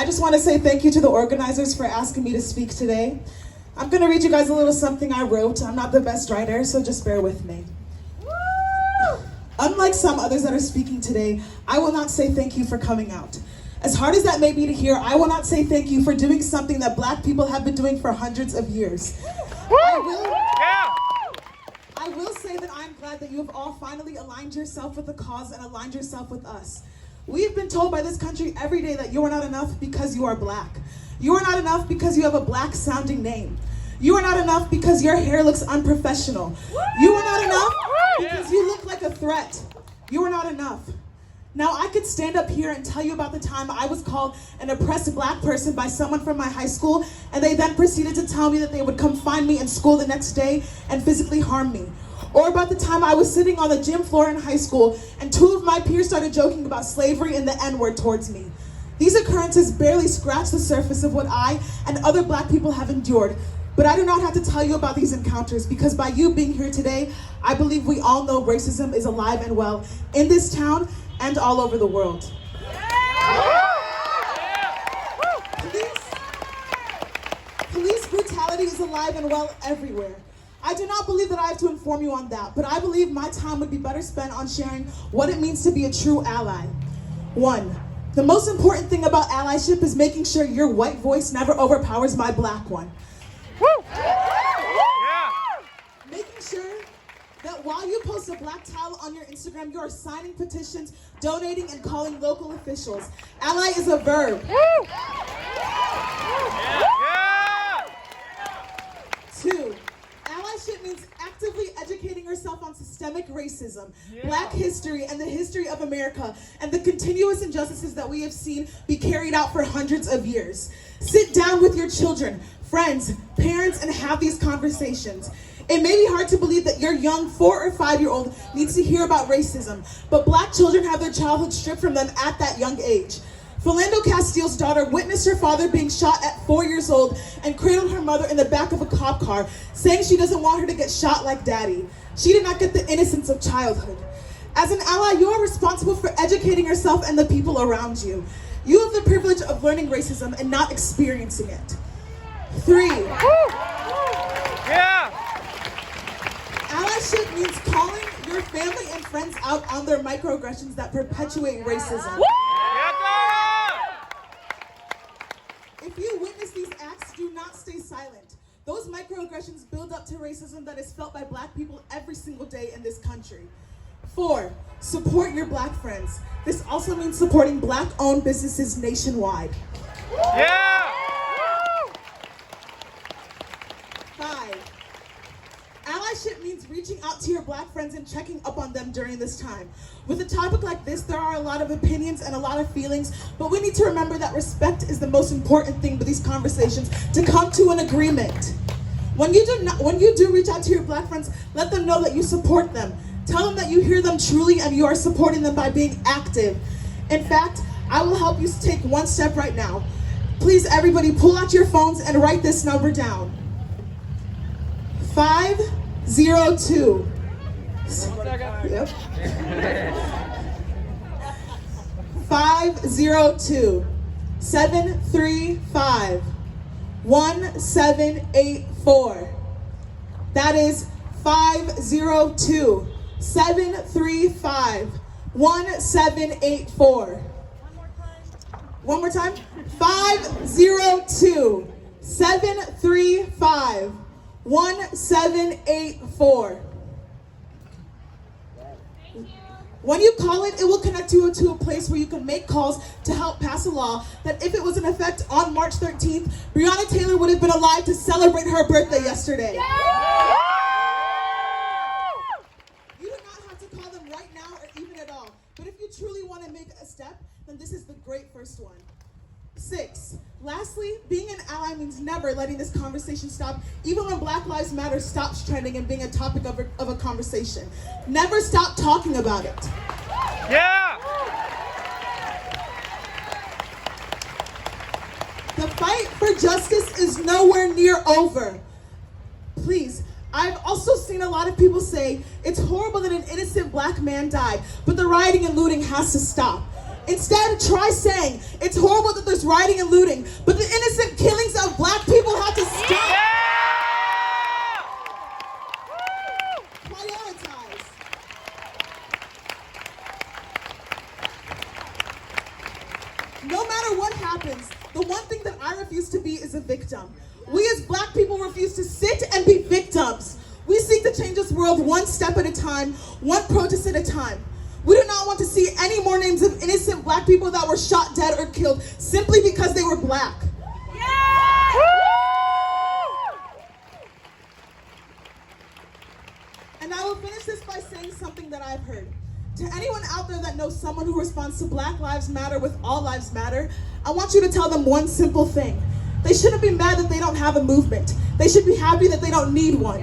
I just want to say thank you to the organizers for asking me to speak today. I'm going to read you guys a little something I wrote. I'm not the best writer, so just bear with me. Unlike some others that are speaking today, I will not say thank you for coming out. As hard as that may be to hear, I will not say thank you for doing something that Black people have been doing for hundreds of years. I will say that I'm glad that you have all finally aligned yourself with the cause and aligned yourself with us. We have been told by this country every day that you are not enough because you are Black. You are not enough because you have a Black sounding name. You are not enough because your hair looks unprofessional. You are not enough because you look like a threat. You are not enough. Now I could stand up here and tell you about the time I was called an oppressed Black person by someone from my high school, and they then proceeded to tell me that they would come find me in school the next day and physically harm me. Or about the time I was sitting on the gym floor in high school and two of my peers started joking about slavery and the N-word towards me. These occurrences barely scratch the surface of what I and other Black people have endured. But I do not have to tell you about these encounters because by you being here today, I believe we all know racism is alive and well in this town and all over the world. Police brutality is alive and well everywhere. I do not believe that I have to inform you on that, but I believe my time would be better spent on sharing what it means to be a true ally. 1, the most important thing about allyship is making sure your white voice never overpowers my Black one. Making sure that while you post a Black towel on your Instagram, you are signing petitions, donating, and calling local officials. Ally is a verb. 2, allyship means actively educating yourself on systemic racism, Black history, and the history of America, and the continuous injustices that we have seen be carried out for hundreds of years. Sit down with your children, friends, parents, and have these conversations. It may be hard to believe that your young 4 or 5-year-old needs to hear about racism, but Black children have their childhood stripped from them at that young age. Philando Castile's daughter witnessed her father being shot at 4 years old and cradled her mother in the back of a cop car, saying she doesn't want her to get shot like daddy. She did not get the innocence of childhood. As an ally, you are responsible for educating yourself and the people around you. You have the privilege of learning racism and not experiencing it. 3. Allyship means calling your family and friends out on their microaggressions that perpetuate racism. If you witness these acts, do not stay silent. Those microaggressions build up to racism that is felt by Black people every single day in this country. 4, support your Black friends. This also means supporting Black-owned businesses nationwide. 5, allyship means reaching out to your Black friends and checking up on them during this time. With a topic like this, there are a lot of opinions and a lot of feelings, but we need to remember that respect is the most important thing with these conversations, to come to an agreement. When you do reach out to your Black friends, let them know that you support them. Tell them that you hear them truly and you are supporting them by being active. In fact, I will help you take one step right now. Please, everybody, pull out your phones and write this number down. 502. Yep. 502 735 1784. That is 502 735 1784. One more time. 502 735 1784. When you call it, it will connect you to a place where you can make calls to help pass a law that if it was in effect on March 13th, Breonna Taylor would have been alive to celebrate her birthday yesterday. You do not have to call them right now or even at all, but if you truly want to make a step, then this is the great first one. 6, lastly, being an ally means never letting this conversation stop, even when Black Lives Matter stops trending and being a topic of a conversation. Never stop talking about it. The fight for justice is nowhere near over. Please, I've also seen a lot of people say it's horrible that an innocent Black man died, but the rioting and looting has to stop. Instead, try saying, it's horrible that there's rioting and looting, but the innocent killings of black people have to stop. Prioritize. No matter what happens, the one thing that I refuse to be is a victim. We as black people refuse to sit and be victims. We seek to change this world one step at a time, one protest at a time. We do not want to see any more names of innocent black people that were shot dead or killed simply because they were black. And I will finish this by saying something that I've heard. To anyone out there that knows someone who responds to Black Lives Matter with All Lives Matter, I want you to tell them one simple thing. They shouldn't be mad that they don't have a movement. They should be happy that they don't need one.